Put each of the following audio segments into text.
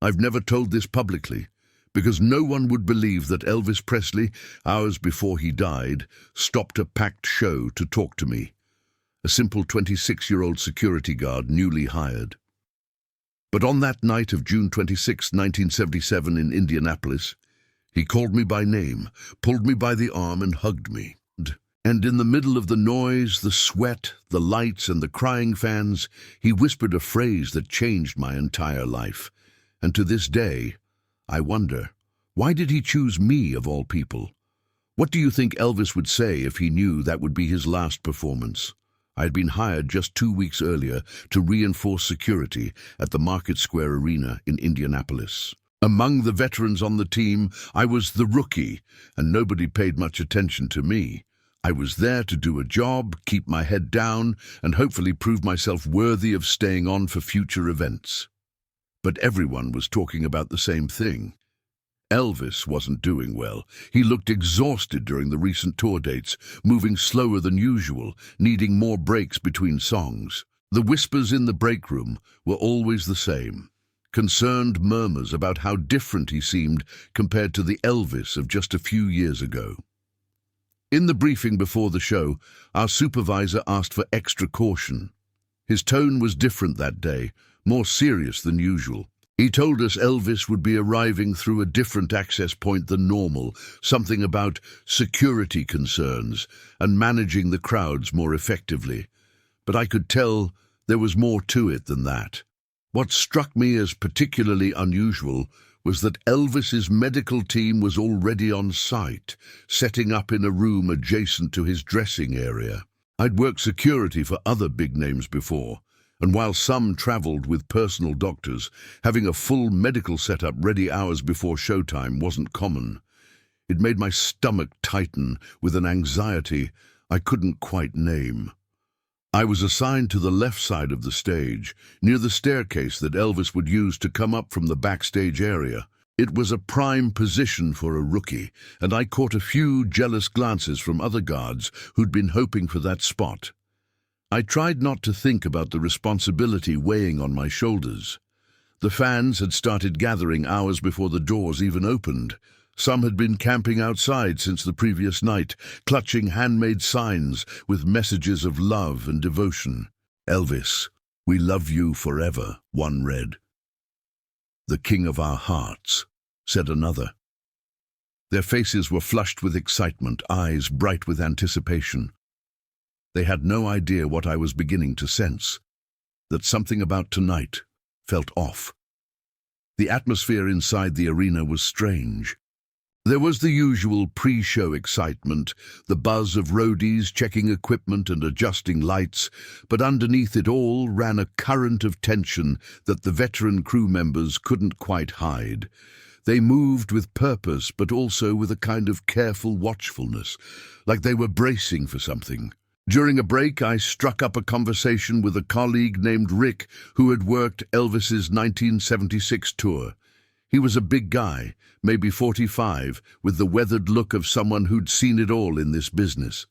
I've never told this publicly, because no one would believe that Elvis Presley, hours before he died, stopped a packed show to talk to me, a simple 26-year-old security guard newly hired. But on that night of June 26, 1977 in Indianapolis, he called me by name, pulled me by the arm and hugged me. And in the middle of the noise, the sweat, the lights and the crying fans, he whispered a phrase that changed my entire life. And to this day, I wonder, why did he choose me of all people? What do you think Elvis would say if he knew that would be his last performance? I had been hired just 2 weeks earlier to reinforce security at the Market Square Arena in Indianapolis. Among the veterans on the team, I was the rookie, and nobody paid much attention to me. I was there to do a job, keep my head down, and hopefully prove myself worthy of staying on for future events. But everyone was talking about the same thing. Elvis wasn't doing well. He looked exhausted during the recent tour dates, moving slower than usual, needing more breaks between songs. The whispers in the break room were always the same. Concerned murmurs about how different he seemed compared to the Elvis of just a few years ago. In the briefing before the show, our supervisor asked for extra caution. His tone was different that day, more serious than usual. He told us Elvis would be arriving through a different access point than normal, something about security concerns and managing the crowds more effectively. But I could tell there was more to it than that. What struck me as particularly unusual was that Elvis's medical team was already on site, setting up in a room adjacent to his dressing area. I'd worked security for other big names before, and while some traveled with personal doctors, having a full medical setup ready hours before showtime wasn't common. It made my stomach tighten with an anxiety I couldn't quite name. I was assigned to the left side of the stage, near the staircase that Elvis would use to come up from the backstage area. It was a prime position for a rookie, and I caught a few jealous glances from other guards who'd been hoping for that spot. I tried not to think about the responsibility weighing on my shoulders. The fans had started gathering hours before the doors even opened. Some had been camping outside since the previous night, clutching handmade signs with messages of love and devotion. "Elvis, we love you forever," one read. "The king of our hearts," said another. Their faces were flushed with excitement, eyes bright with anticipation. They had no idea what I was beginning to sense, that something about tonight felt off. The atmosphere inside the arena was strange. There was the usual pre-show excitement, the buzz of roadies checking equipment and adjusting lights, but underneath it all ran a current of tension that the veteran crew members couldn't quite hide. They moved with purpose, but also with a kind of careful watchfulness, like they were bracing for something. During a break, I struck up a conversation with a colleague named Rick who had worked Elvis's 1976 tour. He was a big guy, maybe 45, with the weathered look of someone who'd seen it all in this business.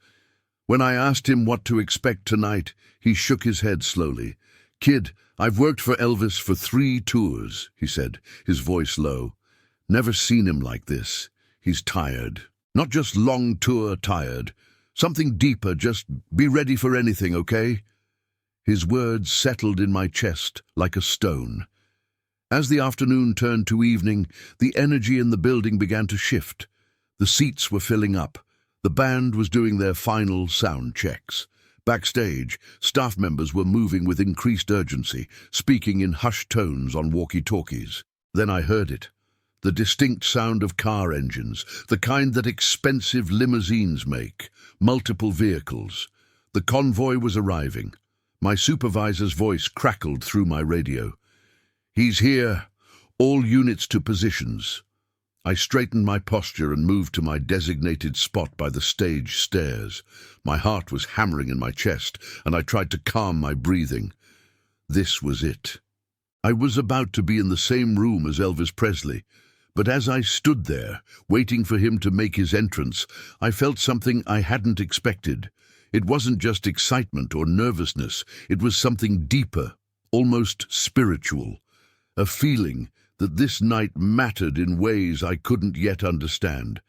When I asked him what to expect tonight, he shook his head slowly. "Kid, I've worked for Elvis for 3 tours, he said, his voice low. "Never seen him like this. He's tired. Not just long tour tired. Something deeper, just be ready for anything, okay?" His words settled in my chest like a stone. As the afternoon turned to evening, the energy in the building began to shift. The seats were filling up. The band was doing their final sound checks. Backstage, staff members were moving with increased urgency, speaking in hushed tones on walkie-talkies. Then I heard it. The distinct sound of car engines, the kind that expensive limousines make, multiple vehicles. The convoy was arriving. My supervisor's voice crackled through my radio. "He's here. All units to positions." I straightened my posture and moved to my designated spot by the stage stairs. My heart was hammering in my chest, and I tried to calm my breathing. This was it. I was about to be in the same room as Elvis Presley, but as I stood there, waiting for him to make his entrance, I felt something I hadn't expected. It wasn't just excitement or nervousness, it was something deeper, almost spiritual. A feeling that this night mattered in ways I couldn't yet understand,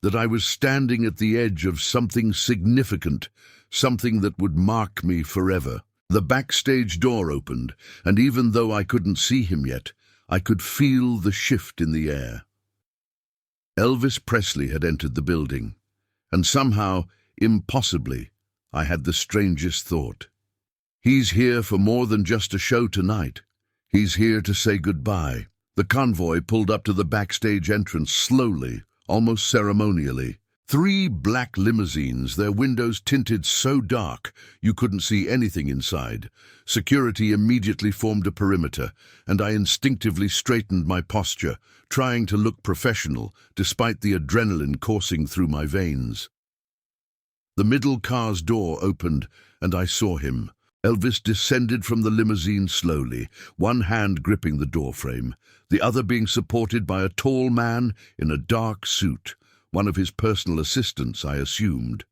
that I was standing at the edge of something significant, something that would mark me forever. The backstage door opened, and even though I couldn't see him yet, I could feel the shift in the air. Elvis Presley had entered the building, and somehow, impossibly, I had the strangest thought. He's here for more than just a show tonight. He's here to say goodbye. The convoy pulled up to the backstage entrance slowly, almost ceremonially. 3 black limousines, their windows tinted so dark you couldn't see anything inside. Security immediately formed a perimeter, and I instinctively straightened my posture, trying to look professional despite the adrenaline coursing through my veins. The middle car's door opened, and I saw him. Elvis descended from the limousine slowly, one hand gripping the doorframe, the other being supported by a tall man in a dark suit, one of his personal assistants, I assumed.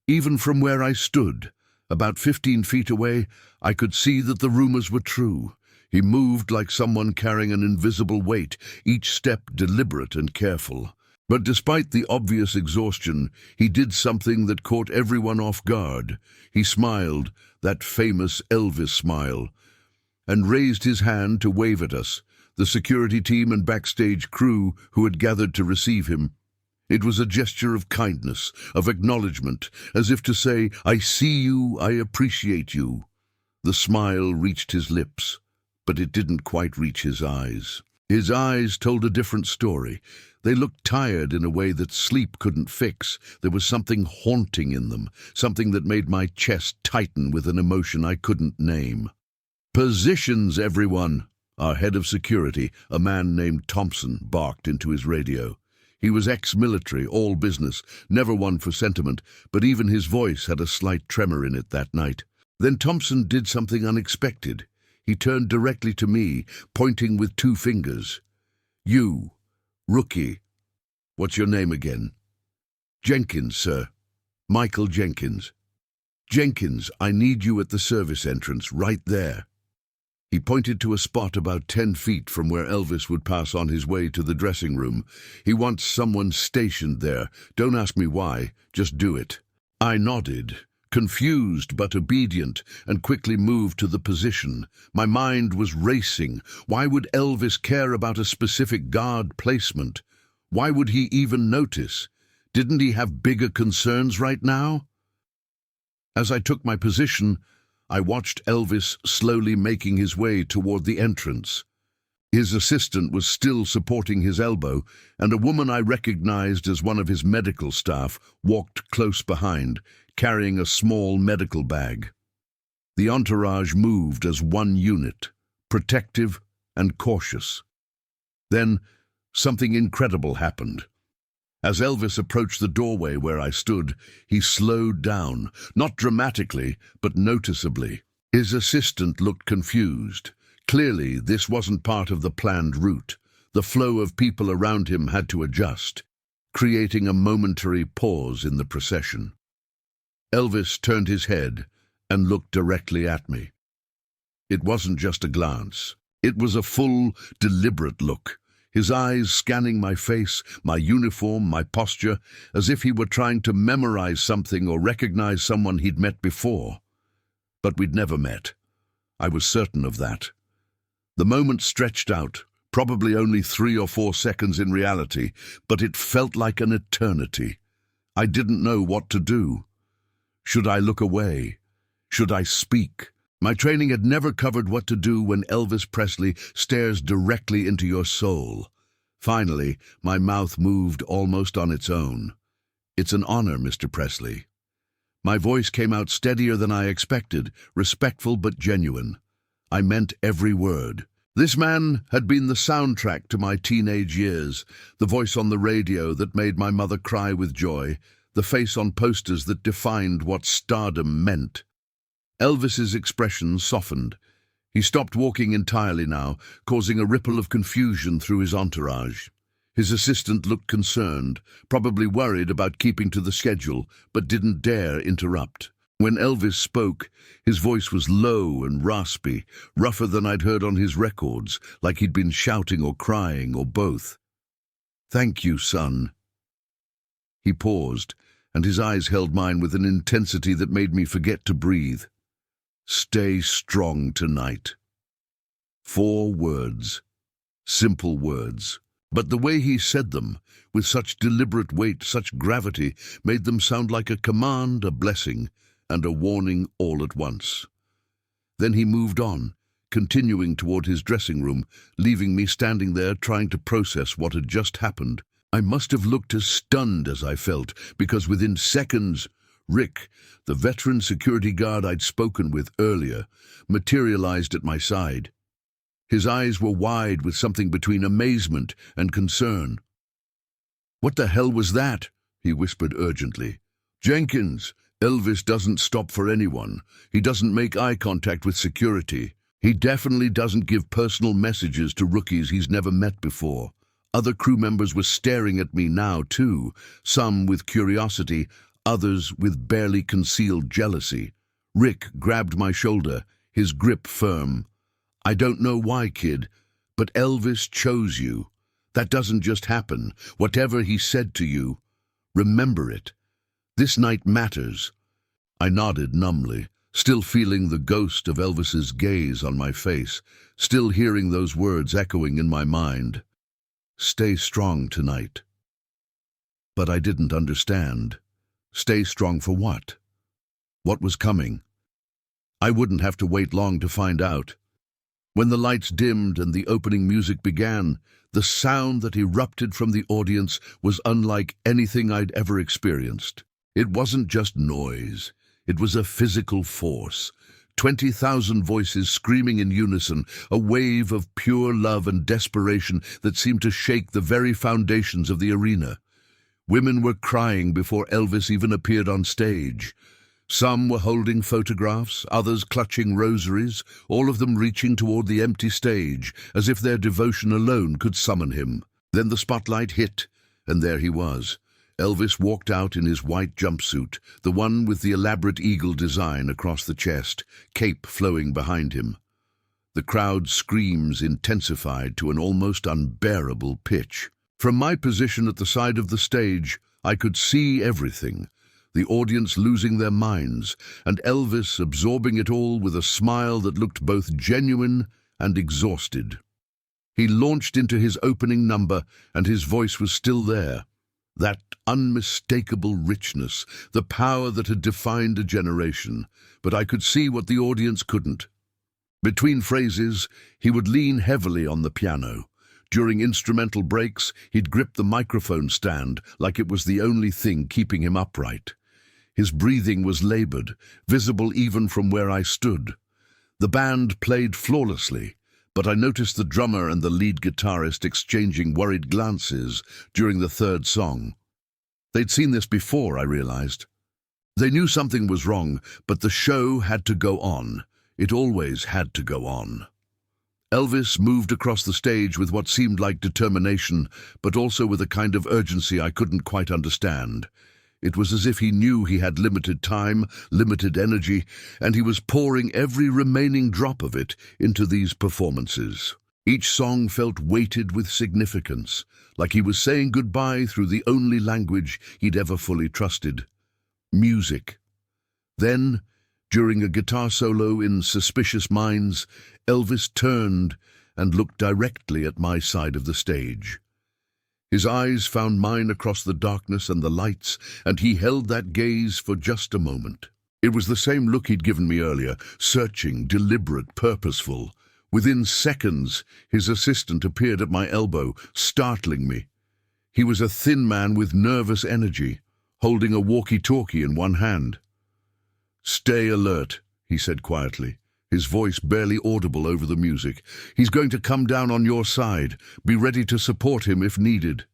Even from where I stood, about 15 feet away, I could see that the rumors were true. He moved like someone carrying an invisible weight, each step deliberate and careful. But despite the obvious exhaustion, he did something that caught everyone off guard. He smiled, that famous Elvis smile, and raised his hand to wave at us, the security team and backstage crew who had gathered to receive him. It was a gesture of kindness, of acknowledgement, as if to say, "I see you, I appreciate you." The smile reached his lips, but it didn't quite reach his eyes. His eyes told a different story. They looked tired in a way that sleep couldn't fix. There was something haunting in them, something that made my chest tighten with an emotion I couldn't name. "Positions, everyone!" Our head of security, a man named Thompson, barked into his radio. He was ex-military, all business, never one for sentiment, but even his voice had a slight tremor in it that night. Then Thompson did something unexpected. He turned directly to me, pointing with 2 fingers. "You, rookie. What's your name again?" "Jenkins, sir. Michael Jenkins." "Jenkins, I need you at the service entrance, right there." He pointed to a spot about 10 feet from where Elvis would pass on his way to the dressing room. "He wants someone stationed there. Don't ask me why, just do it." I nodded, confused but obedient, and quickly moved to the position. My mind was racing. Why would Elvis care about a specific guard placement? Why would he even notice? Didn't he have bigger concerns right now? As I took my position, I watched Elvis slowly making his way toward the entrance. His assistant was still supporting his elbow, and a woman I recognized as one of his medical staff walked close behind, carrying a small medical bag. The entourage moved as one unit, protective and cautious. Then, something incredible happened. As Elvis approached the doorway where I stood, he slowed down, not dramatically, but noticeably. His assistant looked confused. Clearly, this wasn't part of the planned route. The flow of people around him had to adjust, creating a momentary pause in the procession. Elvis turned his head and looked directly at me. It wasn't just a glance. It was a full, deliberate look. His eyes scanning my face, my uniform, my posture, as if he were trying to memorize something or recognize someone he'd met before. But we'd never met. I was certain of that. The moment stretched out, probably only 3 or 4 seconds in reality, but it felt like an eternity. I didn't know what to do. Should I look away? Should I speak? My training had never covered what to do when Elvis Presley stares directly into your soul. Finally, my mouth moved almost on its own. "It's an honor, Mr. Presley." My voice came out steadier than I expected, respectful but genuine. I meant every word. This man had been the soundtrack to my teenage years, the voice on the radio that made my mother cry with joy, the face on posters that defined what stardom meant. Elvis's expression softened. He stopped walking entirely now, causing a ripple of confusion through his entourage. His assistant looked concerned, probably worried about keeping to the schedule, but didn't dare interrupt. When Elvis spoke, his voice was low and raspy, rougher than I'd heard on his records, like he'd been shouting or crying or both. "Thank you, son." He paused, and his eyes held mine with an intensity that made me forget to breathe. "Stay strong tonight." 4 words. Simple words. But the way he said them, with such deliberate weight, such gravity, made them sound like a command, a blessing, and a warning all at once. Then he moved on, continuing toward his dressing room, leaving me standing there trying to process what had just happened. I must have looked as stunned as I felt, because within seconds, Rick, the veteran security guard I'd spoken with earlier, materialized at my side. His eyes were wide with something between amazement and concern. "What the hell was that?" he whispered urgently. "Jenkins, Elvis doesn't stop for anyone. He doesn't make eye contact with security. He definitely doesn't give personal messages to rookies he's never met before." Other crew members were staring at me now, too, some with curiosity, others with barely concealed jealousy. Rick grabbed my shoulder, his grip firm. "I don't know why, kid, but Elvis chose you. That doesn't just happen. Whatever he said to you, remember it. This night matters." I nodded numbly, still feeling the ghost of Elvis's gaze on my face, still hearing those words echoing in my mind. "Stay strong tonight." But I didn't understand. Stay strong for what? What was coming? I wouldn't have to wait long to find out. When the lights dimmed and the opening music began, the sound that erupted from the audience was unlike anything I'd ever experienced. It wasn't just noise. It was a physical force. 20,000 voices screaming in unison, a wave of pure love and desperation that seemed to shake the very foundations of the arena. Women were crying before Elvis even appeared on stage. Some were holding photographs, others clutching rosaries, all of them reaching toward the empty stage, as if their devotion alone could summon him. Then the spotlight hit, and there he was. Elvis walked out in his white jumpsuit, the one with the elaborate eagle design across the chest, cape flowing behind him. The crowd's screams intensified to an almost unbearable pitch. From my position at the side of the stage, I could see everything. The audience losing their minds, and Elvis absorbing it all with a smile that looked both genuine and exhausted. He launched into his opening number, and his voice was still there. That unmistakable richness, the power that had defined a generation, but I could see what the audience couldn't. Between phrases, he would lean heavily on the piano. During instrumental breaks, he'd grip the microphone stand like it was the only thing keeping him upright. His breathing was labored, visible even from where I stood. The band played flawlessly, but I noticed the drummer and the lead guitarist exchanging worried glances during the third song. They'd seen this before, I realized. They knew something was wrong, but the show had to go on. It always had to go on. Elvis moved across the stage with what seemed like determination, but also with a kind of urgency I couldn't quite understand. It was as if he knew he had limited time, limited energy, and he was pouring every remaining drop of it into these performances. Each song felt weighted with significance, like he was saying goodbye through the only language he'd ever fully trusted: music. Then, during a guitar solo in Suspicious Minds, Elvis turned and looked directly at my side of the stage. His eyes found mine across the darkness and the lights, and he held that gaze for just a moment. It was the same look he'd given me earlier, searching, deliberate, purposeful. Within seconds, his assistant appeared at my elbow, startling me. He was a thin man with nervous energy, holding a walkie-talkie in one hand. "Stay alert," he said quietly, his voice barely audible over the music. "He's going to come down on your side. Be ready to support him if needed."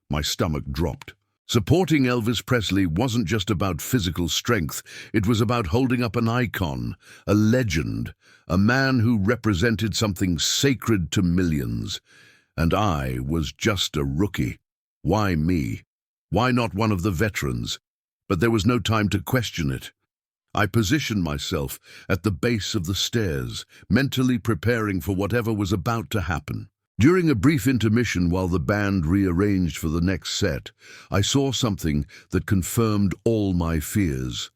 My stomach dropped. Supporting Elvis Presley wasn't just about physical strength. It was about holding up an icon, a legend, a man who represented something sacred to millions. And I was just a rookie. Why me? Why not one of the veterans? But there was no time to question it. I positioned myself at the base of the stairs, mentally preparing for whatever was about to happen. During a brief intermission while the band rearranged for the next set, I saw something that confirmed all my fears.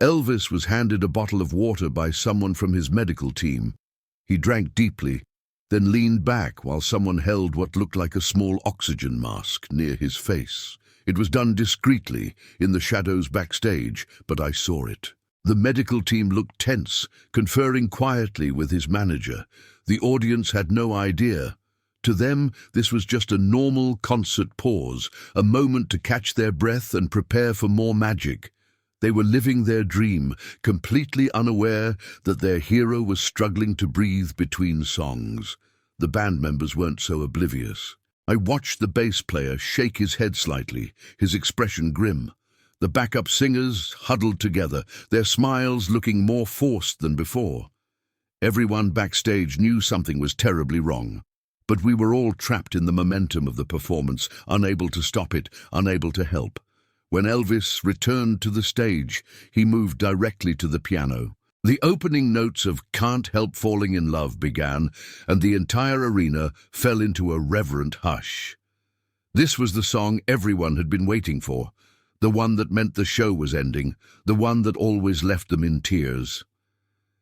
Elvis was handed a bottle of water by someone from his medical team. He drank deeply, then leaned back while someone held what looked like a small oxygen mask near his face. It was done discreetly, in the shadows backstage, but I saw it. The medical team looked tense, conferring quietly with his manager. The audience had no idea. To them, this was just a normal concert pause, a moment to catch their breath and prepare for more magic. They were living their dream, completely unaware that their hero was struggling to breathe between songs. The band members weren't so oblivious. I watched the bass player shake his head slightly, his expression grim. The backup singers huddled together, their smiles looking more forced than before. Everyone backstage knew something was terribly wrong. But we were all trapped in the momentum of the performance, unable to stop it, unable to help. When Elvis returned to the stage, he moved directly to the piano. The opening notes of "Can't Help Falling in Love" began, and the entire arena fell into a reverent hush. This was the song everyone had been waiting for, the one that meant the show was ending, the one that always left them in tears.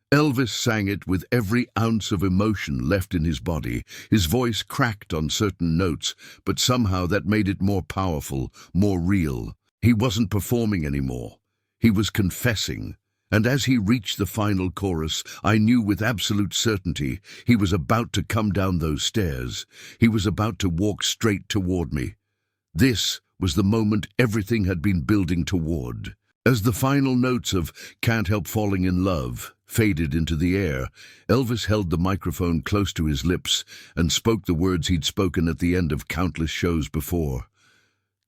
Elvis sang it with every ounce of emotion left in his body. His voice cracked on certain notes, but somehow that made it more powerful, more real. He wasn't performing anymore. He was confessing. And as he reached the final chorus, I knew with absolute certainty he was about to come down those stairs. He was about to walk straight toward me. This was the moment everything had been building toward. As the final notes of "Can't Help Falling in Love" faded into the air, Elvis held the microphone close to his lips and spoke the words he'd spoken at the end of countless shows before.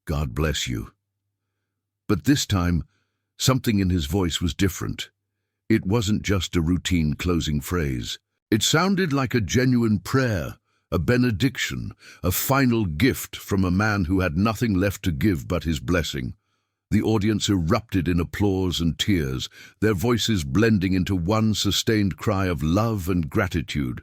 "God bless you." But this time, something in his voice was different. It wasn't just a routine closing phrase. It sounded like a genuine prayer, a benediction, a final gift from a man who had nothing left to give but his blessing. The audience erupted in applause and tears, their voices blending into one sustained cry of love and gratitude.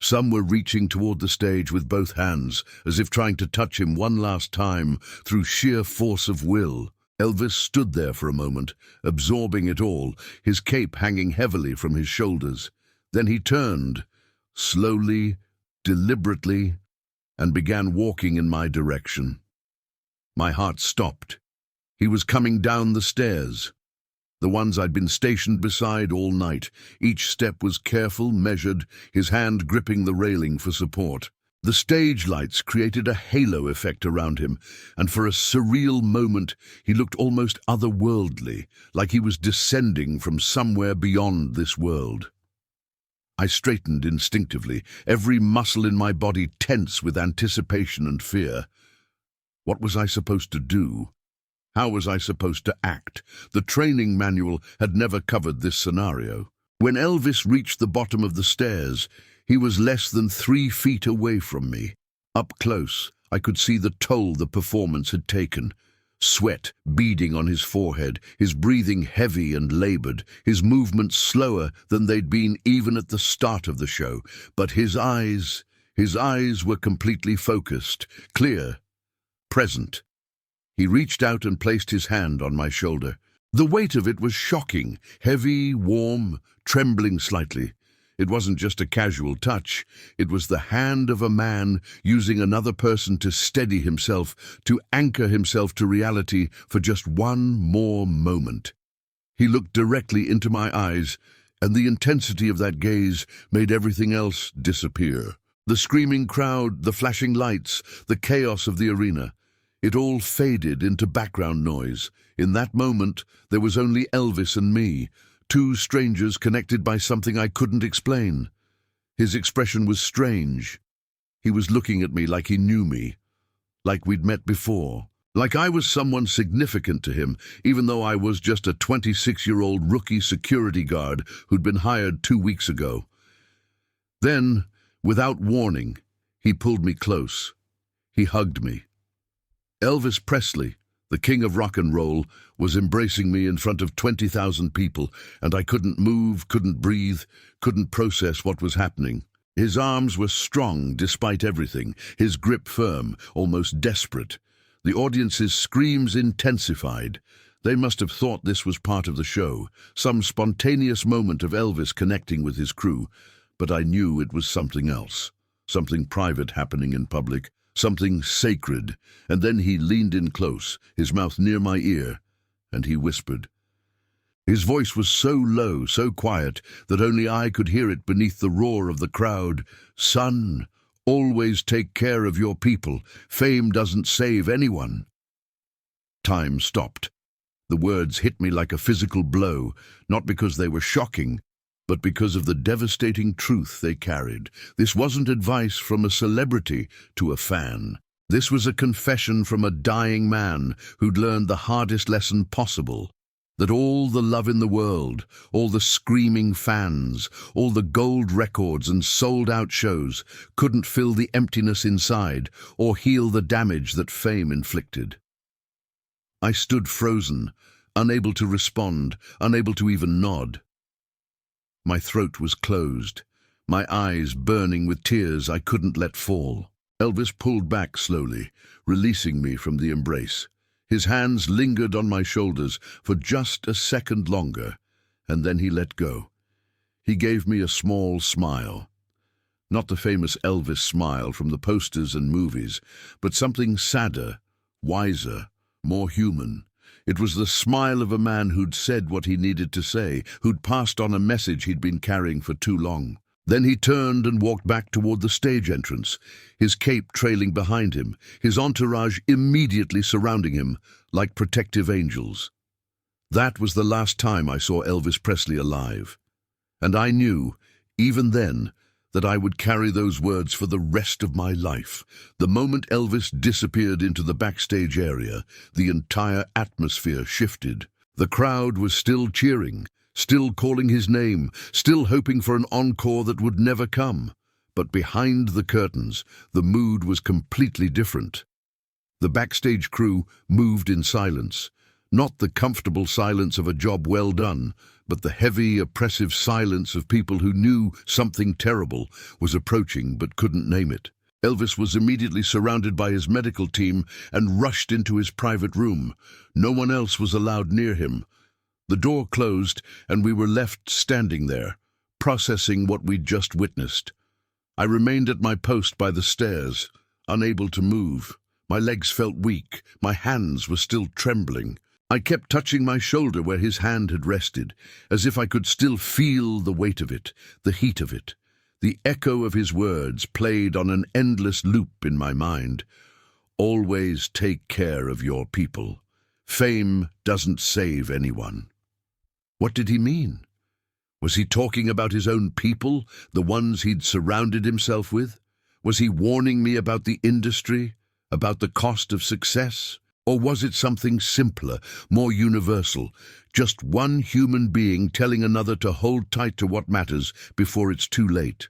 Some were reaching toward the stage with both hands, as if trying to touch him one last time through sheer force of will. Elvis stood there for a moment, absorbing it all, his cape hanging heavily from his shoulders. Then he turned, slowly, deliberately, and began walking in my direction. My heart stopped. He was coming down the stairs, the ones I'd been stationed beside all night. Each step was careful, measured, his hand gripping the railing for support. The stage lights created a halo effect around him, and for a surreal moment he looked almost otherworldly, like he was descending from somewhere beyond this world. I straightened instinctively, every muscle in my body tense with anticipation and fear. What was I supposed to do? How was I supposed to act? The training manual had never covered this scenario. When Elvis reached the bottom of the stairs, he was less than 3 feet away from me. Up close, I could see the toll the performance had taken. Sweat beading on his forehead, his breathing heavy and labored, his movements slower than they'd been even at the start of the show. But his eyes were completely focused, clear, present. He reached out and placed his hand on my shoulder. The weight of it was shocking, heavy, warm, trembling slightly. It wasn't just a casual touch. It was the hand of a man using another person to steady himself, to anchor himself to reality for just one more moment. He looked directly into my eyes, and the intensity of that gaze made everything else disappear. The screaming crowd, the flashing lights, the chaos of the arena. It all faded into background noise. In that moment, there was only Elvis and me, 2 strangers connected by something I couldn't explain. His expression was strange. He was looking at me like he knew me, like we'd met before, like I was someone significant to him, even though I was just a 26-year-old rookie security guard who'd been hired 2 weeks ago. Then, without warning, he pulled me close. He hugged me. "Elvis Presley," The king of rock and roll was embracing me in front of 20,000 people, and I couldn't move, couldn't breathe, couldn't process what was happening. His arms were strong despite everything, his grip firm, almost desperate. The audience's screams intensified. They must have thought this was part of the show, some spontaneous moment of Elvis connecting with his crew, but I knew it was something else, something private happening in public, something sacred. And then he leaned in close, his mouth near my ear, and he whispered. His voice was so low, so quiet, that only I could hear it beneath the roar of the crowd. "Son, always take care of your people. Fame doesn't save anyone." Time stopped. The words hit me like a physical blow, not because they were shocking, but because of the devastating truth they carried. This wasn't advice from a celebrity to a fan. This was a confession from a dying man who'd learned the hardest lesson possible. That all the love in the world, all the screaming fans, all the gold records and sold-out shows couldn't fill the emptiness inside or heal the damage that fame inflicted. I stood frozen, unable to respond, unable to even nod. My throat was closed, my eyes burning with tears I couldn't let fall. Elvis pulled back slowly, releasing me from the embrace. His hands lingered on my shoulders for just a second longer, and then he let go. He gave me a small smile. Not the famous Elvis smile from the posters and movies, but something sadder, wiser, more human. It was the smile of a man who'd said what he needed to say, who'd passed on a message he'd been carrying for too long. Then he turned and walked back toward the stage entrance, his cape trailing behind him, his entourage immediately surrounding him like protective angels. That was the last time I saw Elvis Presley alive. And I knew, even then, that I would carry those words for the rest of my life. The moment Elvis disappeared into the backstage area, the entire atmosphere shifted. The crowd was still cheering, still calling his name, still hoping for an encore that would never come. But behind the curtains, the mood was completely different. The backstage crew moved in silence, not the comfortable silence of a job well done, but the heavy, oppressive silence of people who knew something terrible was approaching but couldn't name it. Elvis was immediately surrounded by his medical team and rushed into his private room. No one else was allowed near him. The door closed, and we were left standing there, processing what we'd just witnessed. I remained at my post by the stairs, unable to move. My legs felt weak, my hands were still trembling. I kept touching my shoulder where his hand had rested, as if I could still feel the weight of it, the heat of it. The echo of his words played on an endless loop in my mind. Always take care of your people. Fame doesn't save anyone. What did he mean? Was he talking about his own people, the ones he'd surrounded himself with? Was he warning me about the industry, about the cost of success? Or was it something simpler, more universal, just one human being telling another to hold tight to what matters before it's too late?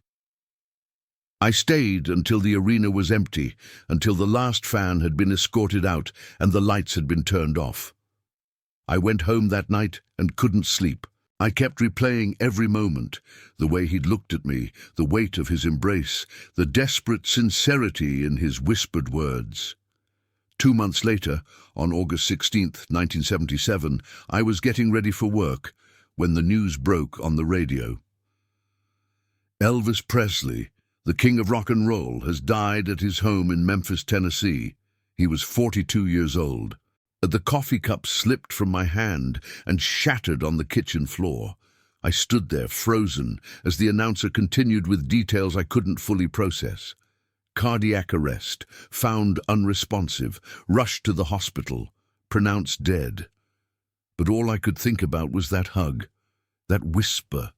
I stayed until the arena was empty, until the last fan had been escorted out and the lights had been turned off. I went home that night and couldn't sleep. I kept replaying every moment, the way he'd looked at me, the weight of his embrace, the desperate sincerity in his whispered words. 2 months later, on August 16th, 1977, I was getting ready for work when the news broke on the radio. Elvis Presley, the king of rock and roll, has died at his home in Memphis, Tennessee. He was 42 years old. The coffee cup slipped from my hand and shattered on the kitchen floor. I stood there, frozen, as the announcer continued with details I couldn't fully process. Cardiac arrest, found unresponsive, rushed to the hospital, pronounced dead. But all I could think about was that hug, that whisper,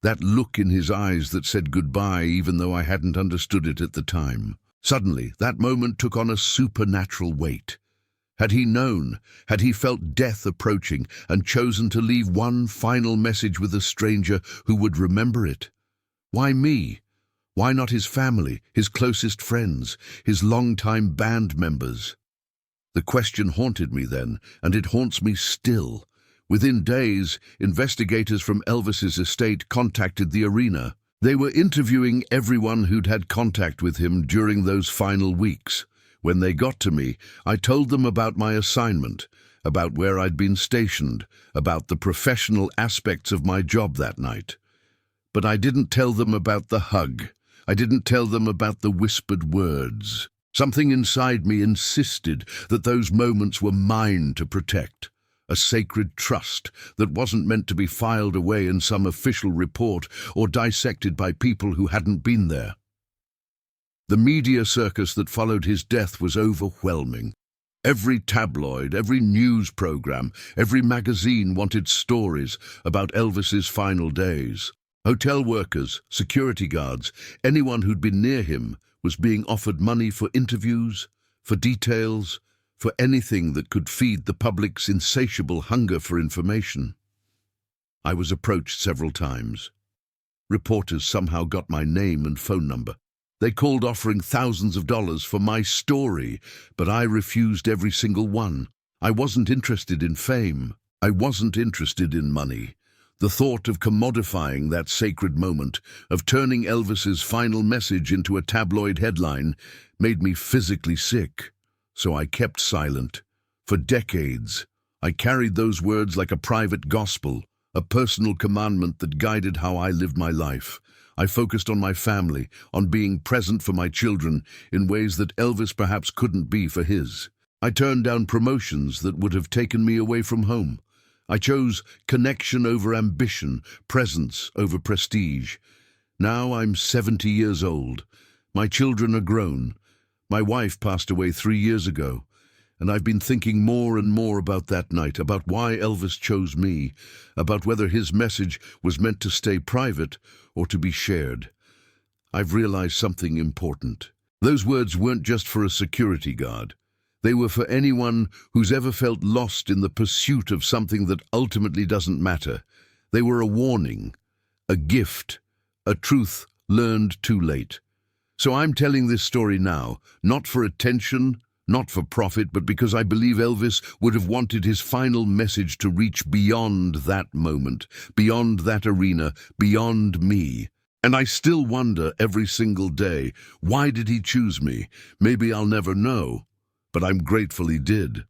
that look in his eyes that said goodbye even though I hadn't understood it at the time. Suddenly, that moment took on a supernatural weight. Had he known, had he felt death approaching and chosen to leave one final message with a stranger who would remember it? Why me? Why not his family, his closest friends, his longtime band members? The question haunted me then, and it haunts me still. Within days, investigators from Elvis's estate contacted the arena. They were interviewing everyone who'd had contact with him during those final weeks. When they got to me, I told them about my assignment, about where I'd been stationed, about the professional aspects of my job that night. But I didn't tell them about the hug. I didn't tell them about the whispered words. Something inside me insisted that those moments were mine to protect. A sacred trust that wasn't meant to be filed away in some official report or dissected by people who hadn't been there. The media circus that followed his death was overwhelming. Every tabloid, every news program, every magazine wanted stories about Elvis's final days. Hotel workers, security guards, anyone who'd been near him was being offered money for interviews, for details, for anything that could feed the public's insatiable hunger for information. I was approached several times. Reporters somehow got my name and phone number. They called offering thousands of dollars for my story, but I refused every single one. I wasn't interested in fame. I wasn't interested in money. The thought of commodifying that sacred moment, of turning Elvis's final message into a tabloid headline, made me physically sick. So I kept silent. For decades, I carried those words like a private gospel, a personal commandment that guided how I lived my life. I focused on my family, on being present for my children in ways that Elvis perhaps couldn't be for his. I turned down promotions that would have taken me away from home. I chose connection over ambition, presence over prestige. Now I'm 70 years old. My children are grown. My wife passed away 3 years ago, and I've been thinking more and more about that night, about why Elvis chose me, about whether his message was meant to stay private or to be shared. I've realized something important. Those words weren't just for a security guard. They were for anyone who's ever felt lost in the pursuit of something that ultimately doesn't matter. They were a warning, a gift, a truth learned too late. So I'm telling this story now, not for attention, not for profit, but because I believe Elvis would have wanted his final message to reach beyond that moment, beyond that arena, beyond me. And I still wonder every single day, why did he choose me? Maybe I'll never know, but I'm grateful he did.